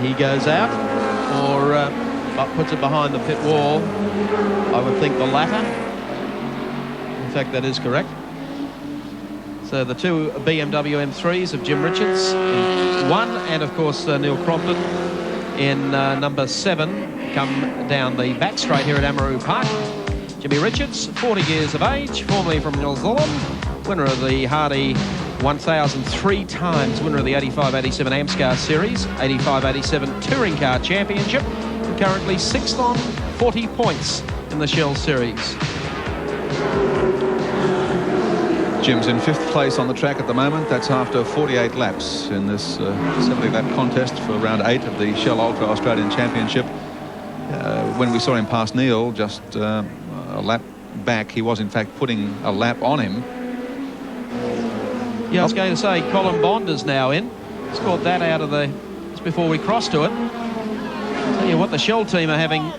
he goes out, or puts it behind the pit wall. I would think the latter. In fact, that is correct. So the two BMW M3s of Jim Richards in 1, and of course Neil Crompton in number 7 come down the back straight here at Amaroo Park. Jimmy Richards, 40 years of age, formerly from New Zealand, winner of the Hardy 1003 times, winner of the 85-87 AMSCAR Series, 85-87 Touring Car Championship, and currently 6th on 40 points in the Shell Series. Jim's in 5th place on the track at the moment. That's after 48 laps in this 70-lap contest for round 8 of the Shell Ultra Australian Championship. When we saw him pass Neil just a lap back, he was in fact putting a lap on him. Yeah, I was going to say Colin Bond is now in. Scored that out of the just before we crossed to it. Tell you what, the Shell team are having.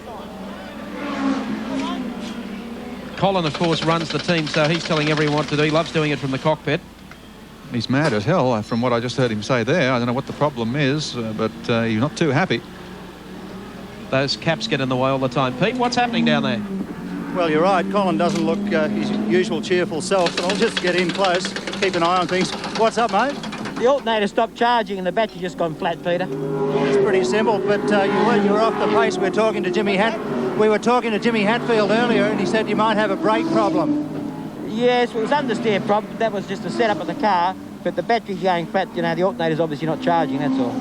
Colin, of course, runs the team, so he's telling everyone what to do. He loves doing it from the cockpit. He's mad as hell, from what I just heard him say there. I don't know what the problem is, but he's not too happy. Those caps get in the way all the time. Pete, what's happening down there? Well, you're right. Colin doesn't look his usual cheerful self, but I'll just get in close, keep an eye on things. What's up, mate? The alternator stopped charging and the battery just gone flat, Peter. It's pretty simple, but you were off the pace. We were talking to Jimmy Hatfield earlier, and he said you might have a brake problem. Yes, it was understeer problem. That was just a setup of the car, but the battery's going flat. You know, the alternator's obviously not charging, that's all.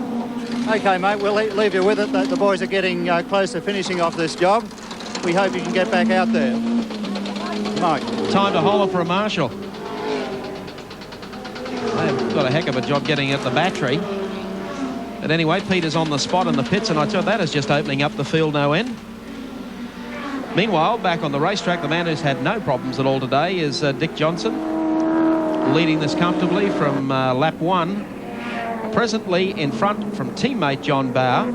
OK, mate, we'll leave you with it. The boys are getting close to finishing off this job. We hope you can get back out there. Mike. Time to holler for a marshal. They've got a heck of a job getting at the battery. But anyway, Peter's on the spot in the pits, and I tell you, that is just opening up the field no end. Meanwhile, back on the racetrack, the man who's had no problems at all today is Dick Johnson, leading this comfortably from lap 1. Presently in front from teammate John Bauer.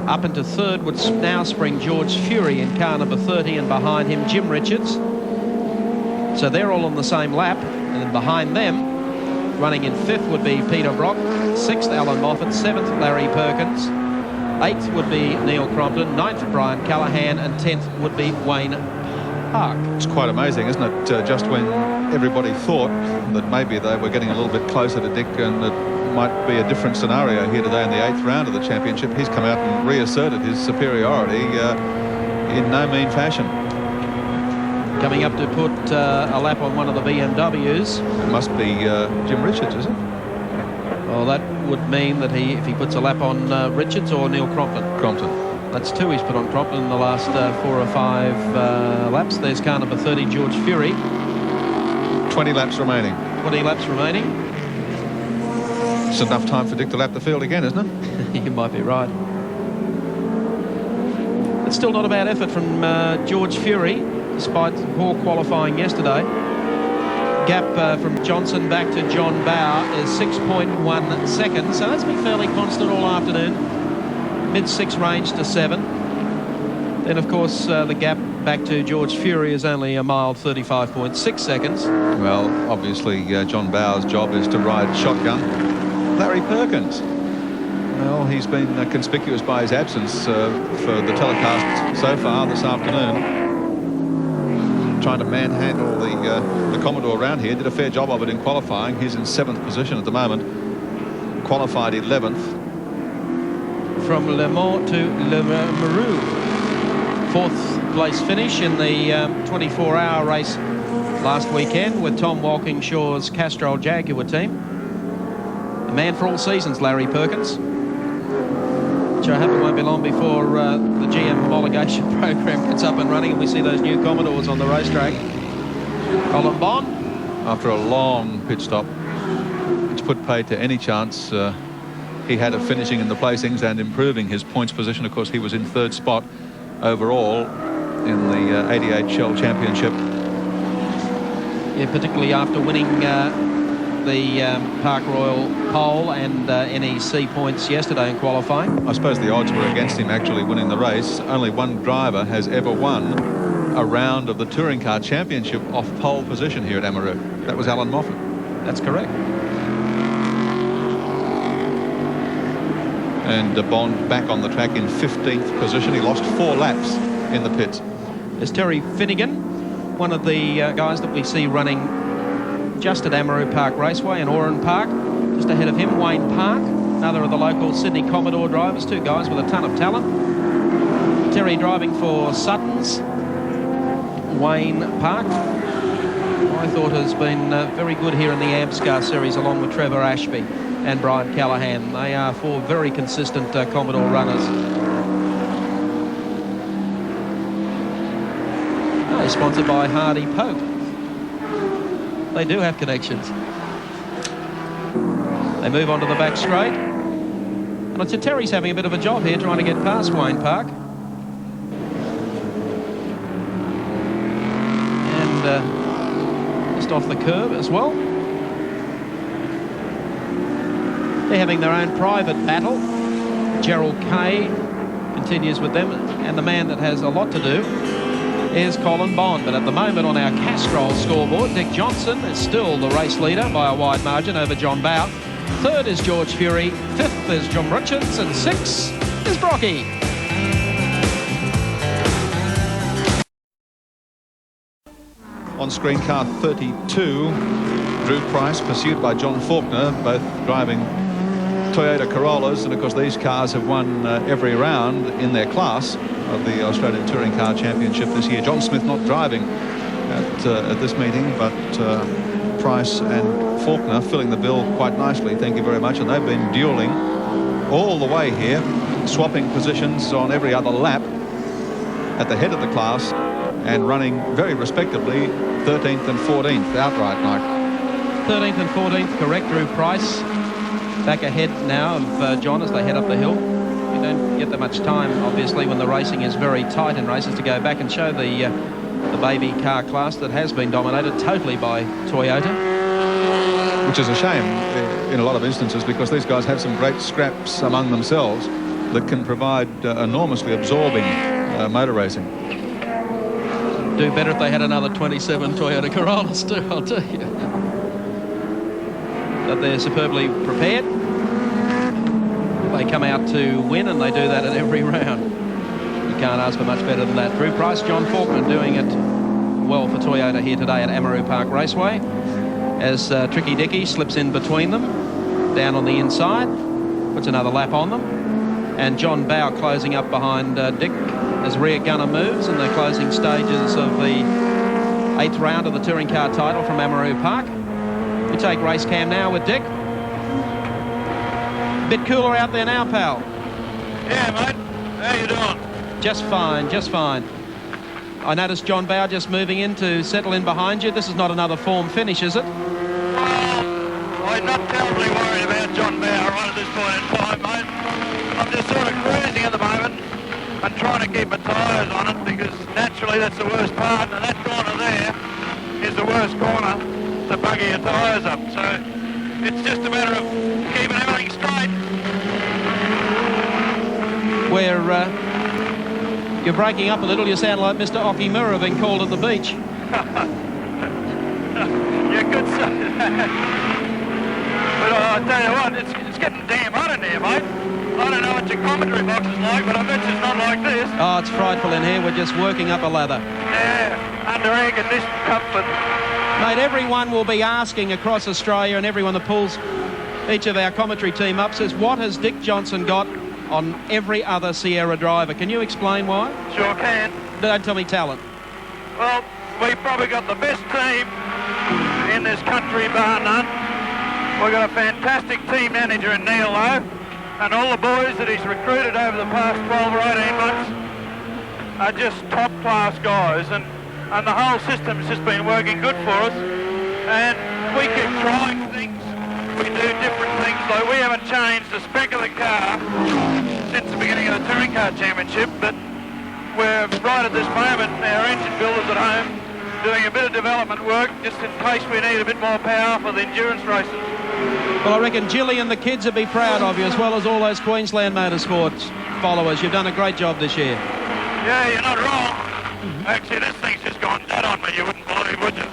Up into 3rd would now spring George Fury in car number 30, and behind him Jim Richards. So they're all on the same lap, and then behind them, running in 5th would be Peter Brock, 6th Alan Moffat, 7th Larry Perkins, 8th would be Neil Crompton, 9th Brian Callahan, and 10th would be Wayne Park. It's quite amazing, isn't it? Just when everybody thought that maybe they were getting a little bit closer to Dick and that might be a different scenario here today in the 8th round of the championship, he's come out and reasserted his superiority in no mean fashion. Coming up to put a lap on one of the BMWs. It must be Jim Richards, is it? Well, that would mean that if he puts a lap on Richards or Neil Crompton. Crompton. That's 2 he's put on Crompton in the last 4 or 5 laps. There's car number 30, George Fury. 20 laps remaining. 20 laps remaining. It's enough time for Dick to lap the field again, isn't it? You might be right. It's still not a bad effort from George Fury, despite poor qualifying yesterday. Gap from Johnson back to John Bauer is 6.1 seconds, so that's been fairly constant all afternoon. Mid-6 range to 7. Then, of course, the gap back to George Fury is only a mild 35.6 seconds. Well, obviously, John Bauer's job is to ride shotgun. Larry Perkins. Well, he's been conspicuous by his absence for the telecast so far this afternoon. Trying to manhandle the Commodore around here. Did a fair job of it in qualifying. He's in 7th position at the moment. Qualified 11th. From Le Mans to Amaroo. 4th place finish in the 24-hour race last weekend with Tom Walkingshaw's Castrol Jaguar team. A man for all seasons, Larry Perkins. Which I hope it won't be long before the GM homologation program gets up and running and we see those new Commodores on the racetrack. Colin Bond. After a long pit stop, which put paid to any chance he had of finishing in the placings and improving his points position. Of course, he was in 3rd spot overall in the 88 Shell Championship. Yeah, particularly after winning the Park Royal pole and NEC points yesterday in qualifying. I suppose the odds were against him actually winning the race. Only one driver has ever won a round of the Touring Car Championship off pole position here at Amaroo. That was Alan Moffat. That's correct. And Bond back on the track in 15th position. He lost 4 laps in the pits. There's Terry Finnegan, one of the guys that we see running just at Amaroo Park Raceway in Oran Park. Just ahead of him, Wayne Park, another of the local Sydney Commodore drivers, 2 guys with a ton of talent. Terry driving for Suttons. Wayne Park, I thought, has been very good here in the Amscar series, along with Trevor Ashby and Brian Callahan. They are 4 very consistent Commodore runners. They're sponsored by Hardy Pope. They do have connections. They move on to the back straight. And it's Terry's having a bit of a job here, trying to get past Wayne Park. And just off the curb as well. They're having their own private battle. Gerald Kay continues with them, and the man that has a lot to do is Colin Bond. But at the moment on our Castrol scoreboard, Dick Johnson is still the race leader by a wide margin over John Bowe. 3rd is George Fury, 5th is John Richards, and 6th is Brocky. On screen car 32, Drew Price, pursued by John Faulkner, both driving Toyota Corollas, and of course these cars have won every round in their class of the Australian Touring Car Championship this year. John Smith not driving at this meeting, but Price and Faulkner filling the bill quite nicely, thank you very much. And they've been dueling all the way here, swapping positions on every other lap at the head of the class, and running very respectably 13th and 14th outright, Mike. 13th and 14th, correct. Drew Price back ahead now of John as they head up the hill. You don't get that much time, obviously, when the racing is very tight in races, to go back and show the baby car class that has been dominated totally by Toyota. Which is a shame in a lot of instances, because these guys have some great scraps among themselves that can provide enormously absorbing motor racing. Do better if they had another 27 Toyota Corollas too, I'll tell you. But they're superbly prepared. They come out to win, and they do that at every round. You can't ask for much better than that. Drew Price, John Faulkner doing it well for Toyota here today at Amaroo Park Raceway, as Tricky Dicky slips in between them, down on the inside, puts another lap on them, and John Bowe closing up behind Dick as rear gunner moves in the closing stages of the 8th round of the touring car title from Amaroo Park. We take race cam now with Dick. Bit cooler out there now, pal. Yeah, mate. How you doing? Just fine, just fine. I noticed John Bowe just moving in to settle in behind you. This is not another form finish, is it? Well, I'm not terribly worried about John Bowe right at this point in time, mate. I'm just sort of cruising at the moment and trying to keep my tyres on it, because naturally that's the worst part, and that corner there is the worst corner to bugger your tyres up. So it's just a matter of keeping everything straight. You're breaking up a little. You sound like Mr. Okimura being called at the beach. You could say that. But I tell you what, it's getting damn hot in here, mate. I don't know what your commentary box is like, but I bet it's not like this. Oh, it's frightful in here. We're just working up a lather. Yeah, under air-conditioned comfort. Mate, everyone will be asking across Australia, and everyone that pulls each of our commentary team up says, what has Dick Johnson got on every other Sierra driver? Can you explain why? Sure can. Don't tell me talent. Well, we've probably got the best team in this country, bar none. We've got a fantastic team manager in Neil Lowe, and all the boys that he's recruited over the past 12 or 18 months are just top-class guys, and the whole system's just been working good for us, and we keep trying things. We do different things, like we haven't changed the spec of the car since the beginning of the Touring Car Championship, but we're right at this moment, our engine builders at home, doing a bit of development work just in case we need a bit more power for the endurance races. Well, I reckon Gilly and the kids would be proud of you, as well as all those Queensland Motorsports followers. You've done a great job this year. Yeah, you're not wrong. Actually, this thing's just gone dead on me, you wouldn't believe, would you?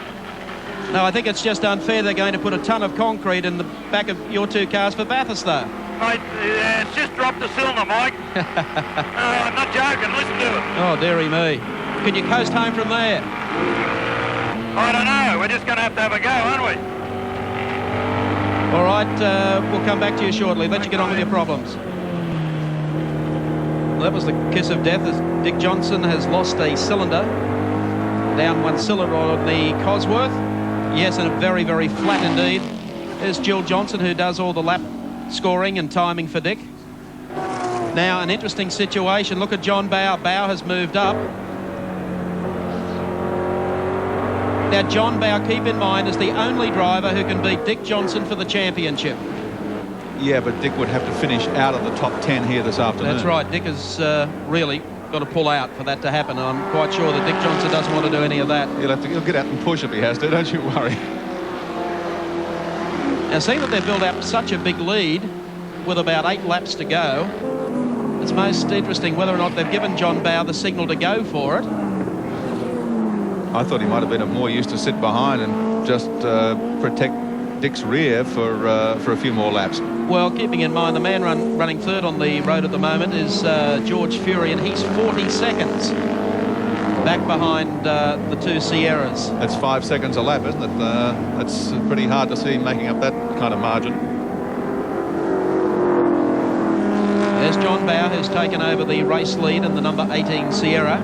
No, I think it's just unfair they're going to put a ton of concrete in the back of your two cars for Bathurst, though. Mate, yeah, it's just dropped a Kilner, Mike. I'm not joking. Listen to it. Oh, dearie me. Can you coast home from there? I don't know. We're just going to have a go, aren't we? All right, we'll come back to you shortly. Let you get on with your problems. Well, that was the kiss of death as Dick Johnson has lost a cylinder. Down one cylinder on the Cosworth. Yes, and very, very flat indeed. There's Jill Johnson, who does all the lap scoring and timing for Dick. Now, an interesting situation. Look at John Bowe. Bowe has moved up. Now, John Bowe, keep in mind, is the only driver who can beat Dick Johnson for the championship. Yeah, but Dick would have to finish out of the top 10 here this afternoon. That's right. Dick has really got to pull out for that to happen. I'm quite sure that Dick Johnson doesn't want to do any of that. He'll get out and push if he has to, don't you worry. Now, seeing that they've built up such a big lead with about 8 laps to go, it's most interesting whether or not they've given John Bowe the signal to go for it. I thought he might have been more used to sit behind and just protect Dick's rear for a few more laps. Well, keeping in mind the man running third on the road at the moment is George Fury, and he's 40 seconds back behind the 2 Sierras. That's 5 seconds a lap, isn't it? That's pretty hard to see him making up that kind of margin. There's John Bowe, who's taken over the race lead in the number 18 Sierra.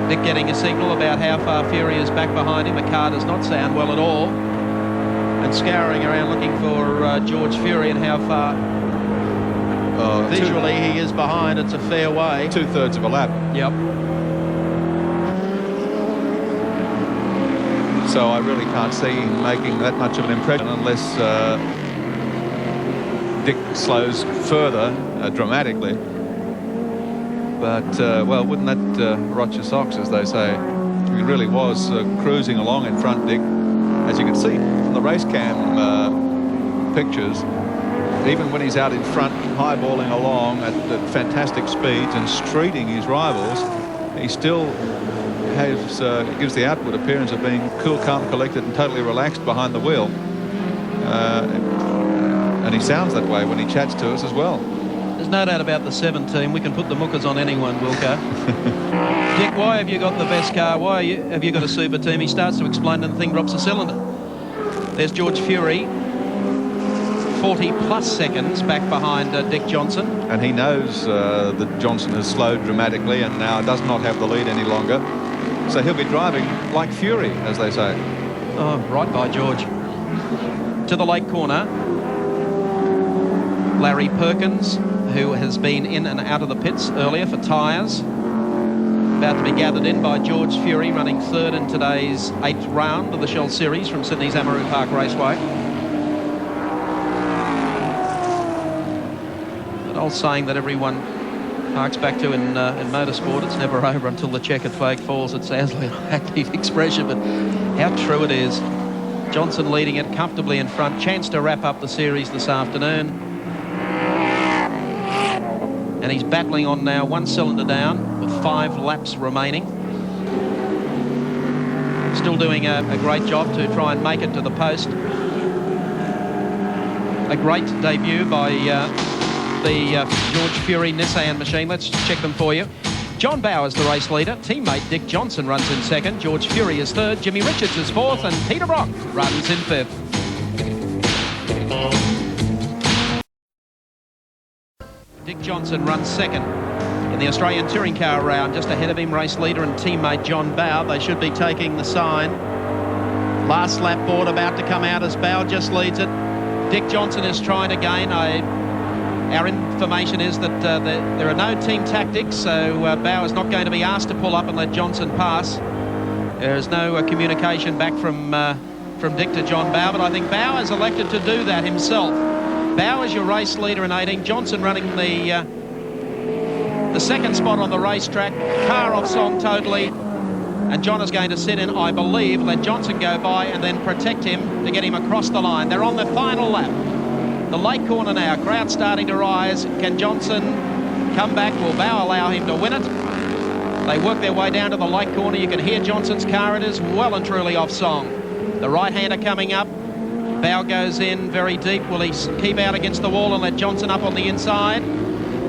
Dick getting a signal about how far Fury is back behind him. The car does not sound well at all. And scouring around looking for George Fury and how far visually he is behind. It's a fair way. 2/3 of a lap. Yep. So I really can't see him making that much of an impression unless Dick slows further dramatically. But, well, wouldn't that rot your socks, as they say? He really was cruising along in front, Dick. As you can see from the race cam pictures, even when he's out in front, highballing along at fantastic speeds and streeting his rivals, he still has gives the outward appearance of being cool, calm, collected and totally relaxed behind the wheel. And he sounds that way when he chats to us as well. There's no doubt about the 17. We can put the muckers on anyone, Wilco. Dick, why have you got the best car? Why have you got a super team? He starts to explain and the thing drops a cylinder. There's George Fury, 40+ seconds back behind Dick Johnson. And he knows that Johnson has slowed dramatically and now does not have the lead any longer. So he'll be driving like Fury, as they say. Oh, right by George. To the late corner, Larry Perkins, who has been in and out of the pits earlier for tyres. About to be gathered in by George Fury, running third in today's 8th round of the Shell Series from Sydney's Amaroo Park Raceway. An old saying that everyone harks back to in motorsport, it's never over until the checkered flag falls. It sounds like an active expression, but how true it is. Johnson leading it comfortably in front. Chance to wrap up the series this afternoon. And he's battling on now, 1 cylinder down with 5 laps remaining. Still doing a great job to try and make it to the post. A great debut by the George Fury Nissan machine. Let's check them for you. John Bowe is the race leader. Teammate Dick Johnson runs in second. George Fury is third. Jimmy Richards is fourth. And Peter Brock runs in fifth. Dick Johnson runs second in the Australian Touring Car round. Just ahead of him, race leader and teammate John Bowe. They should be taking the sign. Last lap board about to come out as Bowe just leads it. Dick Johnson is trying to gain. Our information is that there are no team tactics, so Bowe is not going to be asked to pull up and let Johnson pass. There is no communication back from Dick to John Bowe, but I think Bowe has elected to do that himself. Bowe is your race leader in 18. Johnson running the second spot on the racetrack. Car off song totally. And John is going to sit in, I believe, let Johnson go by and then protect him to get him across the line. They're on the final lap. The late corner now. Crowd starting to rise. Can Johnson come back? Will Bowe allow him to win it? They work their way down to the late corner. You can hear Johnson's car. It is well and truly off song. The right-hander coming up. Bow goes in very deep. Will he keep out against the wall and let Johnson up on the inside?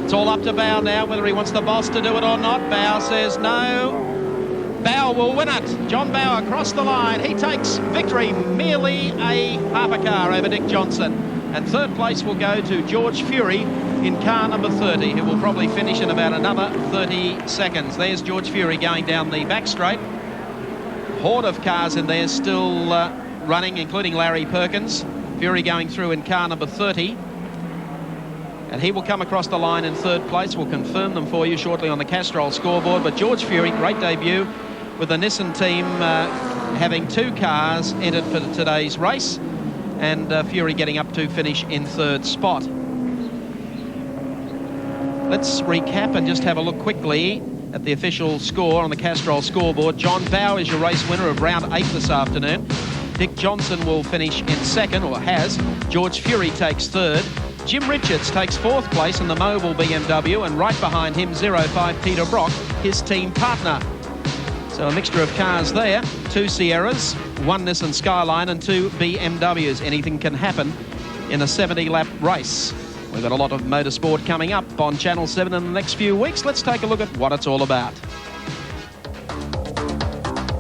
It's all up to Bow now, whether he wants the boss to do it or not. Bow says no. Bow will win it. John Bow across the line. He takes victory, merely a half a car over Dick Johnson. And third place will go to George Fury in car number 30, who will probably finish in about another 30 seconds. There's George Fury going down the back straight. Horde of cars in there still running, including Larry Perkins. Fury going through in car number 30. And he will come across the line in third place. We'll confirm them for you shortly on the Castrol scoreboard. But George Fury, great debut with the Nissan team having 2 cars entered for today's race. And Fury getting up to finish in third spot. Let's recap and just have a look quickly at the official score on the Castrol scoreboard. John Bow is your race winner of round 8 this afternoon. Dick Johnson will finish in second, or has. George Fury takes third. Jim Richards takes fourth place in the mobile BMW, and right behind him 05 Peter Brock, his team partner. So a mixture of cars there. 2 Sierras, 1 Nissan Skyline and 2 BMWs. Anything can happen in a 70-lap race. We've got a lot of motorsport coming up on Channel 7 in the next few weeks. Let's take a look at what it's all about.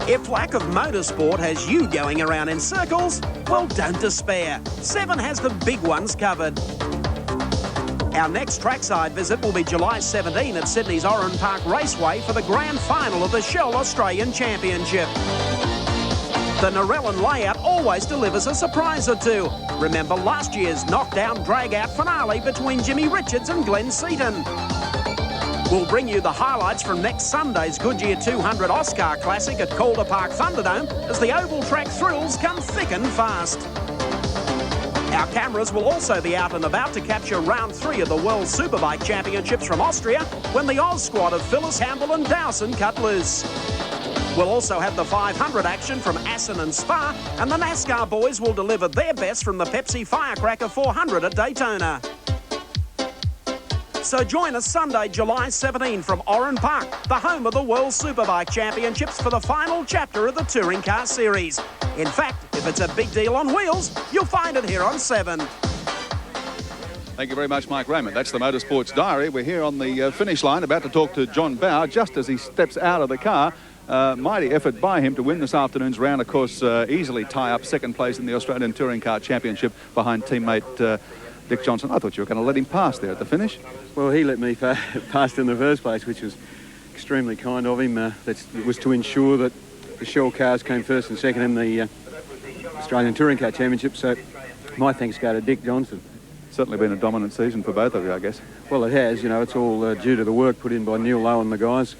If lack of motorsport has you going around in circles, well, don't despair. 7 has the big ones covered. Our next trackside visit will be July 17 at Sydney's Oran Park Raceway for the grand final of the Shell Australian Championship. The Narellan layout always delivers a surprise or two. Remember last year's knockdown drag-out finale between Jimmy Richards and Glenn Seaton. We'll bring you the highlights from next Sunday's Goodyear 200 Oscar Classic at Calder Park Thunderdome as the oval track thrills come thick and fast. Our cameras will also be out and about to capture round 3 of the World Superbike Championships from Austria when the Oz squad of Phyllis Hamble and Dowson cut loose. We'll also have the 500 action from Assen and Spa, and the NASCAR boys will deliver their best from the Pepsi Firecracker 400 at Daytona. So join us Sunday, July 17 from Oran Park, the home of the World Superbike Championships for the final chapter of the Touring Car Series. In fact, if it's a big deal on wheels, you'll find it here on 7. Thank you very much, Mike Raymond. That's the Motorsports Diary. We're here on the finish line, about to talk to John Bow just as he steps out of the car. Mighty effort by him to win this afternoon's round. Of course, easily tie up second place in the Australian Touring Car Championship behind teammate Dick Johnson. I thought you were going to let him pass there at the finish. Well, he let me pass in the first place, which was extremely kind of him. That was to ensure that the Shell cars came first and second in the Australian Touring Car Championship. So my thanks go to Dick Johnson. Certainly been a dominant season for both of you, I guess. Well, it has. You know, it's all due to the work put in by Neil Lowe and the guys,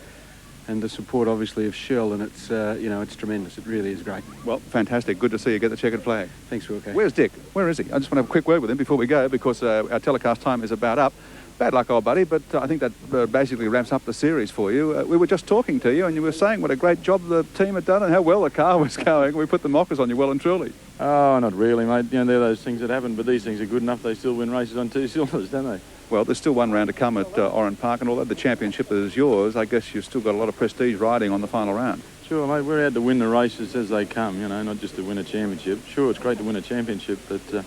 and the support, obviously, of Shell, and it's, you know, it's tremendous. It really is great. Well, fantastic. Good to see you get the checkered flag. Thanks, Wilco. Where's Dick? Where is he? I just want to have a quick word with him before we go, because our telecast time is about up. Bad luck, old buddy, but I think that basically wraps up the series for you. We were just talking to you, and you were saying what a great job the team had done and how well the car was going. We put the mockers on you well and truly. Oh, not really, mate. You know, they're those things that happen, but these things are good enough. They still win races on 2 cylinders, don't they? Well, there's still one round to come at Oran Park, and although the championship is yours, I guess you've still got a lot of prestige riding on the final round. Sure, mate. We're out to win the races as they come, you know, not just to win a championship. Sure, it's great to win a championship, but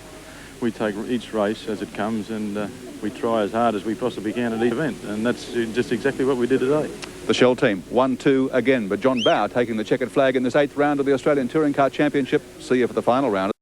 we take each race as it comes, and we try as hard as we possibly can at each event, and that's just exactly what we did today. The Shell team, 1-2 again, but John Bow taking the checkered flag in this 8th round of the Australian Touring Car Championship. See you for the final round.